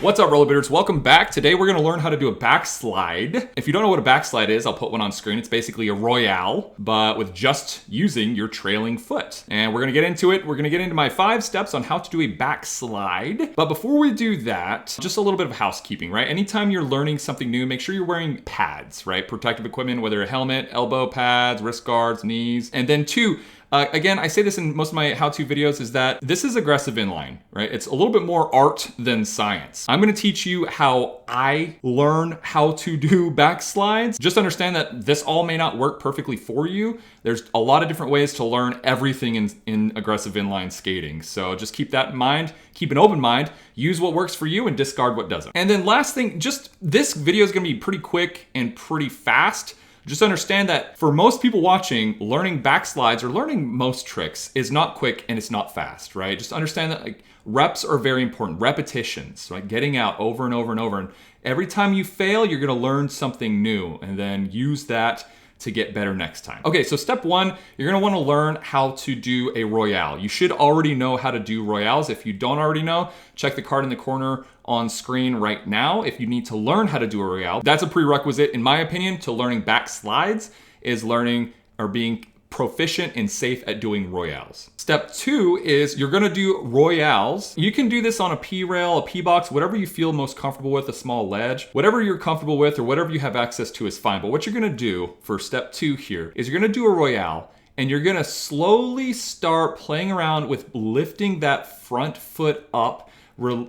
What's up, rollerbladers? Welcome back. Today we're going to learn how to do a backslide. If you don't know what a backslide is, I'll put one on screen. It's basically a royale, but with just using your trailing foot. And we're going to get into it. We're going to get into my 5 steps on how to do a backslide. But before we do that, just a little bit of housekeeping, right? Anytime you're learning something new, make sure you're wearing pads, right? Protective equipment, whether a helmet, elbow pads, wrist guards, knees. And then 2, again, I say this in most of my how-to videos, is that this is aggressive inline, right? It's a little bit more art than science. I'm gonna teach you how I learn how to do backslides. Just understand that this all may not work perfectly for you. There's a lot of different ways to learn everything in aggressive inline skating. So just keep that in mind, keep an open mind, use what works for you and discard what doesn't. And then last thing, just this video is gonna be pretty quick and pretty fast. Just understand that for most people watching, learning backslides or learning most tricks is not quick and it's not fast, right? Just understand that reps are very important. Repetitions, right? Getting out over and over and over. And every time you fail, you're gonna learn something new and then use that to get better next time. Okay, so step 1, you're gonna wanna learn how to do a royale. You should already know how to do royales. If you don't already know, check the card in the corner on screen right now. If you need to learn how to do a royale, that's a prerequisite, in my opinion, to learning backslides, is learning or being proficient and safe at doing royales. Step 2 is you're gonna do royales. You can do this on a P-rail, a P-box, whatever you feel most comfortable with, a small ledge. Whatever you're comfortable with or whatever you have access to is fine. But what you're gonna do for step 2 here is you're gonna do a royale and you're gonna slowly start playing around with lifting that front foot up,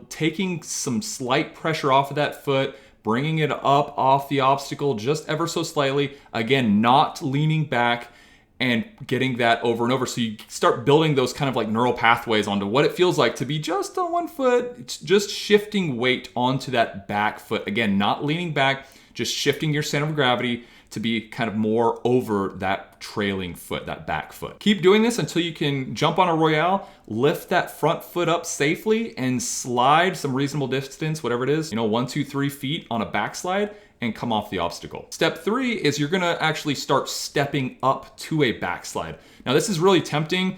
taking some slight pressure off of that foot, bringing it up off the obstacle just ever so slightly. Again, not leaning back, and getting that over and over. So you start building those kind of like neural pathways onto what it feels like to be just on one foot. It's just shifting weight onto that back foot. Again, not leaning back, just shifting your center of gravity to be kind of more over that trailing foot, that back foot. Keep doing this until you can jump on a royale, lift that front foot up safely and slide some reasonable distance, whatever it is, 1, 2, 3 feet on a backslide, and come off the obstacle. Step 3 is you're gonna actually start stepping up to a backslide. Now this is really tempting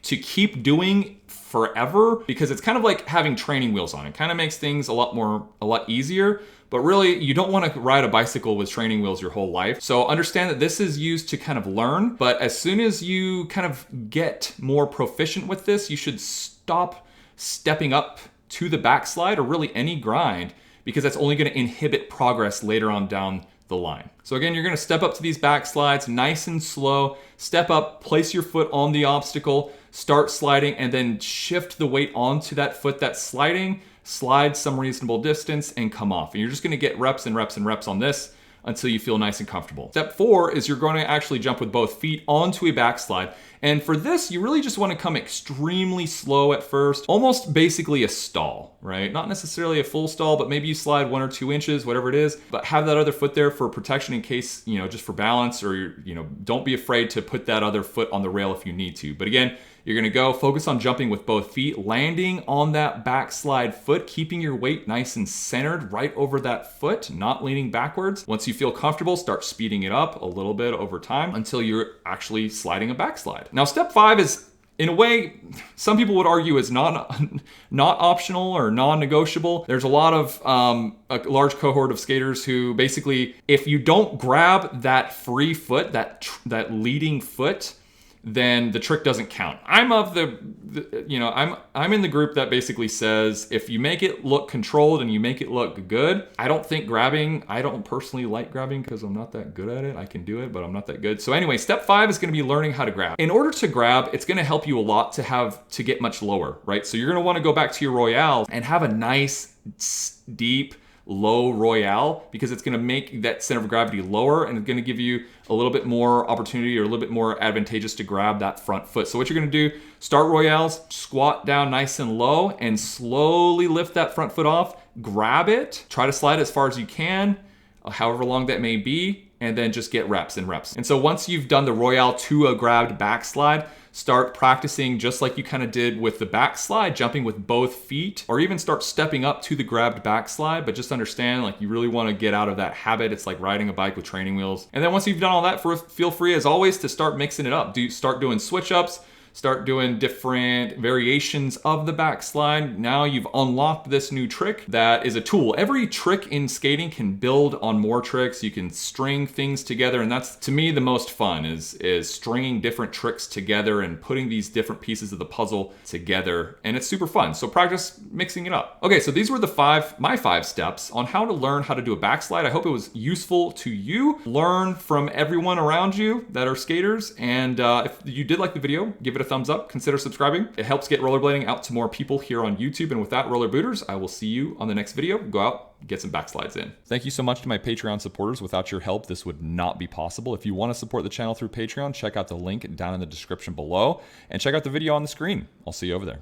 to keep doing forever because it's kind of like having training wheels on. It kind of makes things a lot easier, but really you don't wanna ride a bicycle with training wheels your whole life. So understand that this is used to kind of learn, but as soon as you kind of get more proficient with this, you should stop stepping up to the backslide or really any grind, because that's only gonna inhibit progress later on down the line. So again, you're gonna step up to these backslides nice and slow, step up, place your foot on the obstacle, start sliding, and then shift the weight onto that foot that's sliding, slide some reasonable distance, and come off. And you're just gonna get reps and reps and reps on this until you feel nice and comfortable. Step 4 is you're going to actually jump with both feet onto a backslide. And for this, you really just want to come extremely slow at first, almost basically a stall, right? Not necessarily a full stall, but maybe you slide 1 or 2 inches, whatever it is, but have that other foot there for protection in case, just for balance, or, don't be afraid to put that other foot on the rail if you need to. But again, you're gonna go focus on jumping with both feet, landing on that backslide foot, keeping your weight nice and centered right over that foot, not leaning backwards. Once you feel comfortable, start speeding it up a little bit over time until you're actually sliding a backslide. Now, step 5 is, in a way, some people would argue is not optional or non-negotiable. There's a lot of, a large cohort of skaters who basically, if you don't grab that free foot, that leading foot, then the trick doesn't count. I'm of I'm in the group that basically says if you make it look controlled and you make it look good, I don't personally like grabbing because I'm not that good at it. I can do it, but I'm not that good. So anyway, step 5 is gonna be learning how to grab. In order to grab, it's gonna help you a lot to get much lower, right? So you're gonna wanna go back to your royale and have a nice, deep, low royale, because it's gonna make that center of gravity lower and it's gonna give you a little bit more opportunity or a little bit more advantageous to grab that front foot. So what you're gonna do, start royales, squat down nice and low and slowly lift that front foot off, grab it, try to slide as far as you can, however long that may be, and then just get reps and reps. And so once you've done the royale to a grabbed backslide, start practicing just like you kind of did with the backslide, jumping with both feet, or even start stepping up to the grabbed backslide. But just understand, like, you really want to get out of that habit. It's like riding a bike with training wheels. And then once you've done all that, feel free as always to start mixing it up. Start doing switch ups, start doing different variations of the backslide. Now you've unlocked this new trick that is a tool. Every trick in skating can build on more tricks. You can string things together, and that's, to me, the most fun is stringing different tricks together and putting these different pieces of the puzzle together, and it's super fun. So practice mixing it up. Okay, so these were my five steps on how to learn how to do a backslide. I hope it was useful to you. Learn from everyone around you that are skaters, and if you did like the video, give it a thumbs up. Consider subscribing. It helps get rollerblading out to more people here on YouTube. And with that, roller booters, I will see you on the next video. Go out, get some backslides in. Thank you so much to my Patreon supporters. Without your help, this would not be possible. If you want to support the channel through Patreon, check out the link down in the description below and check out the video on the screen. I'll see you over there.